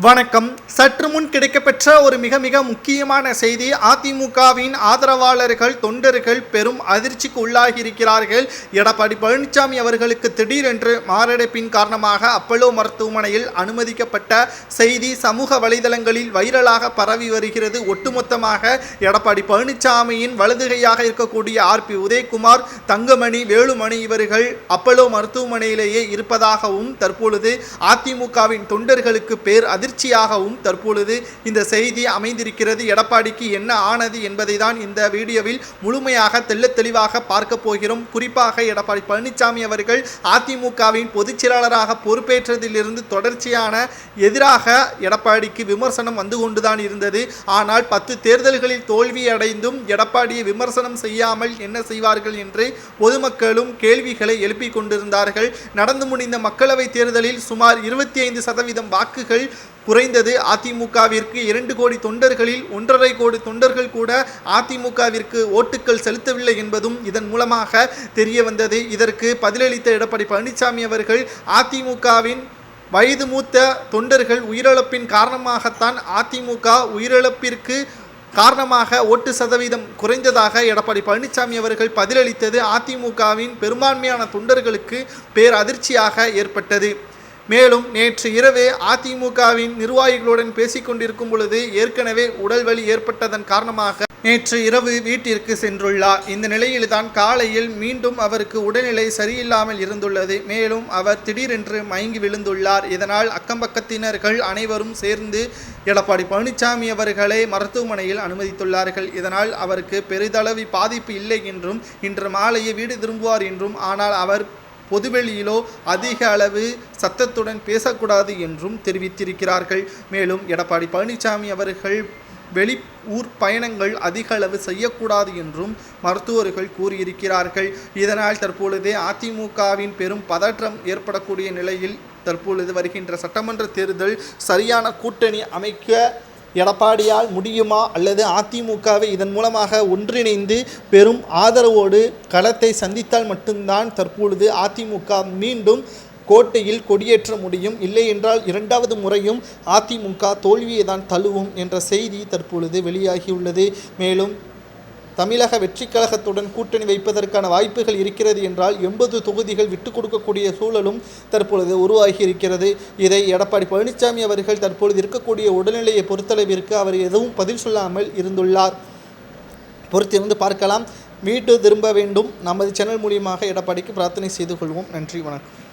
வணக்கம். சற்று முன் கிடைக்கப்பெற்ற ஒரு மிக மிக முக்கியமான செய்தி. அதிமுகவின் ஆதரவாளர்கள் தொண்டர்கள் பெரும் அதிர்ச்சிக்கு உள்ளாகி இருக்கிறார்கள். எடப்பாடி பழனிசாமி அவர்களுக்கு திடீரென்று மாரடைப்பின் காரணமாக அப்பல்லோ மருத்துவமனையில் அனுமதிக்கப்பட்ட செய்தி சமூக வலைதளங்களில் வைரலாக பரவி வருகிறது. ஒட்டுமொத்தமாக எடப்பாடி பழனிசாமியின் வலதுகையாக இருக்கக்கூடிய RP உதயகுமார், தங்கமணி, வேலுமணி இவர்கள் அப்பல்லோ மருத்துவமனையிலேயே இருப்பதாகவும் தற்பொழுது அதிமுகவின் தொண்டர்களுக்கு பேர் அதிர்ச்சியாகவும் தற்பொழுது இந்த செய்தி அமைந்திருக்கிறது. எடப்பாடிக்கு என்ன ஆனது என்பதை தான் இந்த வீடியோவில் முழுமையாக தெளிவாக பார்க்க போகிறோம். குறிப்பாக எடப்பாடி பழனிசாமி அவர்கள் அதிமுகவின் பொதுச் செயலாளராக பொறுப்பேற்றதிலிருந்து தொடர்ச்சியான எதிராக எடப்பாடிக்கு விமர்சனம் வந்து கொண்டுதான் இருந்தது. ஆனால் 10 தேர்தல்களில் தோல்வி அடைந்தும் எடப்பாடியை விமர்சனம் செய்யாமல் என்ன செய்வார்கள் என்று பொதுமக்களும் கேள்விகளை எழுப்பிக் கொண்டிருந்தார்கள். நடந்து முடிந்த மக்களவை தேர்தலில் சுமார் 25% வாக்குகள் குறைந்தது. அதிமுகவிற்கு 2 கோடி தொண்டர்களில் 1.5 கோடி தொண்டர்கள் கூட அதிமுகவிற்கு ஓட்டுக்கள் செலுத்தவில்லை என்பதும் இதன் மூலமாக தெரிய வந்தது. இதற்கு பதிலளித்த எடப்பாடி பழனிசாமி அவர்கள் அதிமுகவின் வயது மூத்த தொண்டர்கள் உயிரிழப்பின் காரணமாகத்தான் அதிமுக உயிரிழப்பிற்கு காரணமாக ஓட்டு சதவீதம் குறைந்ததாக எடப்பாடி பழனிசாமி அவர்கள் பதிலளித்தது அதிமுகவின் பெரும்பான்மையான தொண்டர்களுக்கு பேரதிர்ச்சியாக ஏற்பட்டது. மேலும் நேற்று இரவு அதிமுகவின் நிர்வாகிகளுடன் பேசிக்கொண்டிருக்கும் பொழுது ஏற்கனவே உடல்வலி ஏற்பட்டதன் காரணமாக நேற்று இரவு வீட்டிற்கு சென்றுள்ளார். இந்த நிலையில்தான் காலையில் மீண்டும் அவருக்கு உடல்நிலை சரியில்லாமல் இருந்துள்ளது. மேலும் அவர் திடீரென்று மயங்கி விழுந்துள்ளார். இதனால் அக்கம்பக்கத்தினர்கள் அனைவரும் சேர்ந்து எடப்பாடி பழனிசாமி அவர்களை மருத்துவமனையில் அனுமதித்துள்ளார்கள். இதனால் அவருக்கு பெரிதளவு பாதிப்பு இல்லை என்றும் இன்று மாலையே வீடு திரும்புவார் என்றும், ஆனால் அவர் பொதுவெளியிலோ அதிக அளவு சத்தத்துடன் பேசக்கூடாது என்றும் தெரிவித்திருக்கிறார்கள். மேலும் எடப்பாடி பழனிசாமி அவர்கள் வெளி ஊர் பயணங்கள் அதிக அளவு செய்யக்கூடாது என்றும் மருத்துவர்கள் கூறியிருக்கிறார்கள். இதனால் தற்பொழுது அதிமுகவின் பெரும் பதற்றம் ஏற்படக்கூடிய நிலையில் தற்பொழுது வருகின்ற சட்டமன்ற தேர்தல் சரியான கூட்டணி அமைக்க எடப்பாடியால் முடியுமா, அல்லது அதிமுகவை இதன் மூலமாக ஒன்றிணைந்து பெரும் ஆதரவோடு களத்தை சந்தித்தால் மட்டும்தான் தற்பொழுது அதிமுக மீண்டும் கோட்டையில் கொடியேற்ற முடியும். இல்லை என்றால் 2வது முறையும் அதிமுக தோல்வியை தான் தழுவும் என்ற செய்தி தற்பொழுது வெளியாகியுள்ளது. மேலும் தமிழக வெற்றி கழகத்துடன் கூட்டணி வைப்பதற்கான வாய்ப்புகள் இருக்கிறது என்றால் 80 தொகுதிகள் விட்டுக் கொடுக்கக்கூடிய சூழலும் தற்பொழுது உருவாகி இருக்கிறது. இதை எடப்பாடி பழனிசாமி அவர்கள் தற்பொழுது இருக்கக்கூடிய உடல்நிலையை பொறுத்தளவிற்கு அவர் எதுவும் பதில் சொல்லாமல் இருந்துள்ளார். பொறுத்திருந்து பார்க்கலாம். வீட்டு திரும்ப வேண்டும். நமது சேனல் மூலியமாக எடப்பாடிக்கு பிரார்த்தனை செய்து கொள்வோம். நன்றி, வணக்கம்.